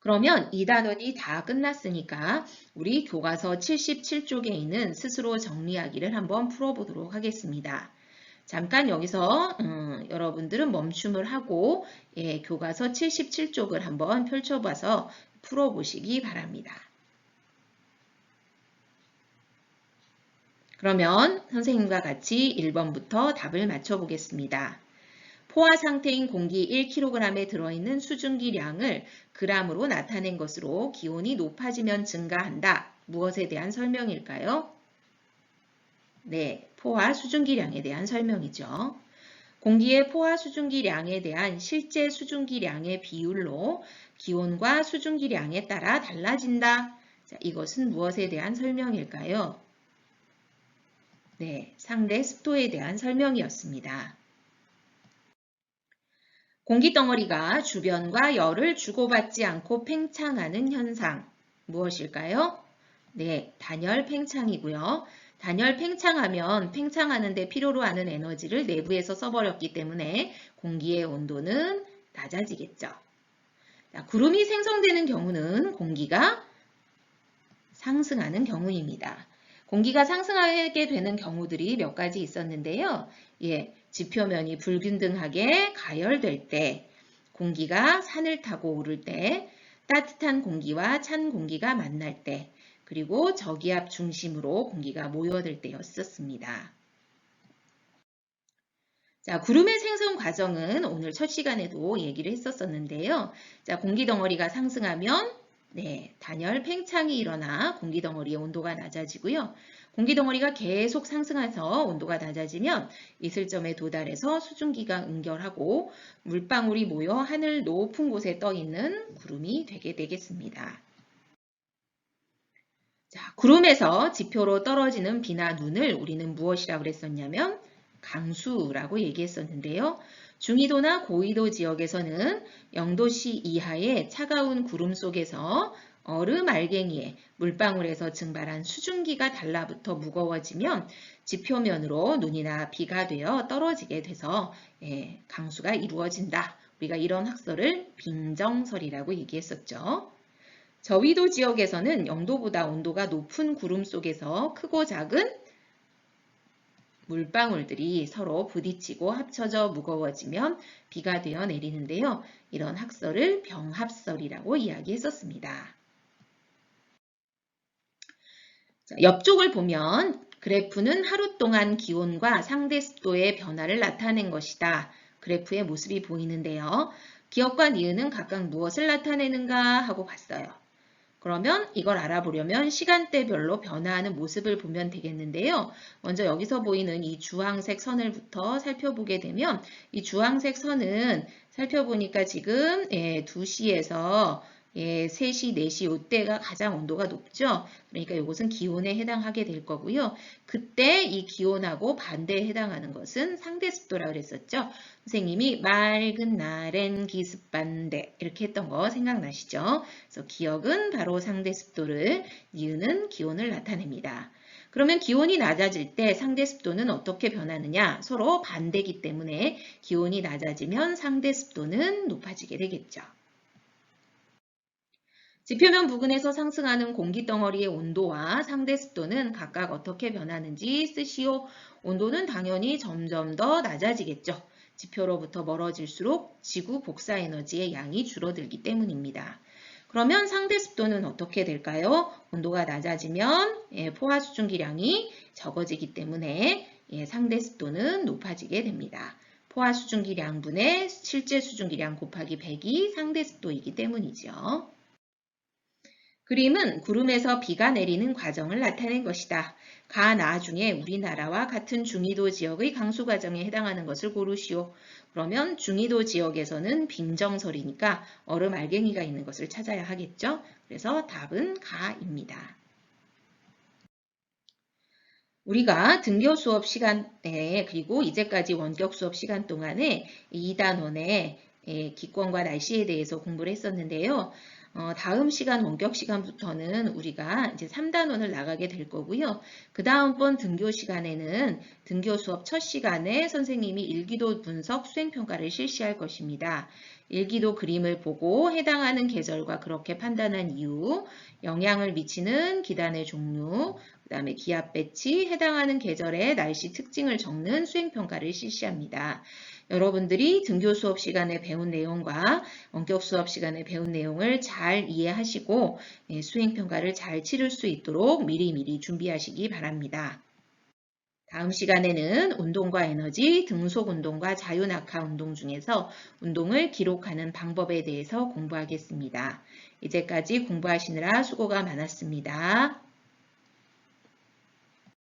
그러면 2단원이 다 끝났으니까 우리 교과서 77쪽에 있는 스스로 정리하기를 한번 풀어보도록 하겠습니다. 잠깐 여기서 여러분들은 멈춤을 하고 교과서 77쪽을 한번 펼쳐봐서 풀어보시기 바랍니다. 그러면 선생님과 같이 1번부터 답을 맞춰보겠습니다. 포화 상태인 공기 1kg에 들어있는 수증기량을 g으로 나타낸 것으로 기온이 높아지면 증가한다. 무엇에 대한 설명일까요? 네, 포화 수증기량에 대한 설명이죠. 공기의 포화 수증기량에 대한 실제 수증기량의 비율로 기온과 수증기량에 따라 달라진다. 자, 이것은 무엇에 대한 설명일까요? 네, 상대 습도에 대한 설명이었습니다. 공기덩어리가 주변과 열을 주고받지 않고 팽창하는 현상, 무엇일까요? 네, 단열 팽창이고요. 단열 팽창하면 팽창하는 데 필요로 하는 에너지를 내부에서 써버렸기 때문에 공기의 온도는 낮아지겠죠. 자, 구름이 생성되는 경우는 공기가 상승하는 경우입니다. 공기가 상승하게 되는 경우들이 몇 가지 있었는데요. 지표면이 불균등하게 가열될 때, 공기가 산을 타고 오를 때, 따뜻한 공기와 찬 공기가 만날 때, 그리고 저기압 중심으로 공기가 모여들 때였었습니다. 자, 구름의 생성 과정은 오늘 첫 시간에도 얘기를 했었었는데요. 자, 공기 덩어리가 상승하면 단열 팽창이 일어나 공기 덩어리의 온도가 낮아지고요. 공기 덩어리가 계속 상승해서 온도가 낮아지면 이슬점에 도달해서 수증기가 응결하고 물방울이 모여 하늘 높은 곳에 떠 있는 구름이 되게 되겠습니다. 자, 구름에서 지표로 떨어지는 비나 눈을 우리는 무엇이라고 그랬었냐면 강수라고 얘기했었는데요. 중위도나 고위도 지역에서는 0도씨 이하의 차가운 구름 속에서 얼음 알갱이에 물방울에서 증발한 수증기가 달라붙어 무거워지면 지표면으로 눈이나 비가 되어 떨어지게 돼서 강수가 이루어진다. 우리가 이런 학설을 빙정설이라고 얘기했었죠. 저위도 지역에서는 0도보다 온도가 높은 구름 속에서 크고 작은 물방울들이 서로 부딪히고 합쳐져 무거워지면 비가 되어 내리는데요. 이런 학설을 병합설이라고 이야기했었습니다. 자, 옆쪽을 보면 그래프는 하루 동안 기온과 상대 습도의 변화를 나타낸 것이다. 그래프의 모습이 보이는데요. 기억과 니은은 각각 무엇을 나타내는가 하고 봤어요. 그러면 이걸 알아보려면 시간대별로 변화하는 모습을 보면 되겠는데요. 먼저 여기서 보이는 이 주황색 선을부터 살펴보게 되면 이 주황색 선은 살펴보니까 지금 2시에서 3시, 4시 이때가 가장 온도가 높죠. 그러니까 이것은 기온에 해당하게 될 거고요. 그때 이 기온하고 반대에 해당하는 것은 상대습도라고 그랬었죠. 선생님이 맑은 날엔 기습반대 이렇게 했던 거 생각나시죠? 그래서 기억은 바로 상대습도를, 니은은 기온을 나타냅니다. 그러면 기온이 낮아질 때 상대습도는 어떻게 변하느냐? 서로 반대이기 때문에 기온이 낮아지면 상대습도는 높아지게 되겠죠. 지표면 부근에서 상승하는 공기덩어리의 온도와 상대습도는 각각 어떻게 변하는지 쓰시오. 온도는 당연히 점점 더 낮아지겠죠. 지표로부터 멀어질수록 지구 복사 에너지의 양이 줄어들기 때문입니다. 그러면 상대습도는 어떻게 될까요? 온도가 낮아지면 포화 수증기량이 적어지기 때문에 상대습도는 높아지게 됩니다. 포화 수증기량분의 실제 수증기량 곱하기 100이 상대습도이기 때문이죠. 그림은 구름에서 비가 내리는 과정을 나타낸 것이다. 가, 나 중에 우리나라와 같은 중위도 지역의 강수 과정에 해당하는 것을 고르시오. 그러면 중위도 지역에서는 빙정설이니까 얼음 알갱이가 있는 것을 찾아야 하겠죠. 그래서 답은 가입니다. 우리가 등교 수업 시간에 그리고 이제까지 원격 수업 시간 동안에 2단원에 기권과 날씨에 대해서 공부를 했었는데요. 다음 시간 원격 시간부터는 우리가 이제 3단원을 나가게 될 거고요. 그 다음번 등교 시간에는 등교 수업 첫 시간에 선생님이 일기도 분석 수행평가를 실시할 것입니다. 일기도 그림을 보고 해당하는 계절과 그렇게 판단한 이유, 영향을 미치는 기단의 종류, 그 다음에 기압 배치, 해당하는 계절의 날씨 특징을 적는 수행평가를 실시합니다. 여러분들이 등교 수업 시간에 배운 내용과 원격 수업 시간에 배운 내용을 잘 이해하시고 수행평가를 잘 치를 수 있도록 미리미리 준비하시기 바랍니다. 다음 시간에는 운동과 에너지, 등속 운동과 자유낙하 운동 중에서 운동을 기록하는 방법에 대해서 공부하겠습니다. 이제까지 공부하시느라 수고가 많았습니다.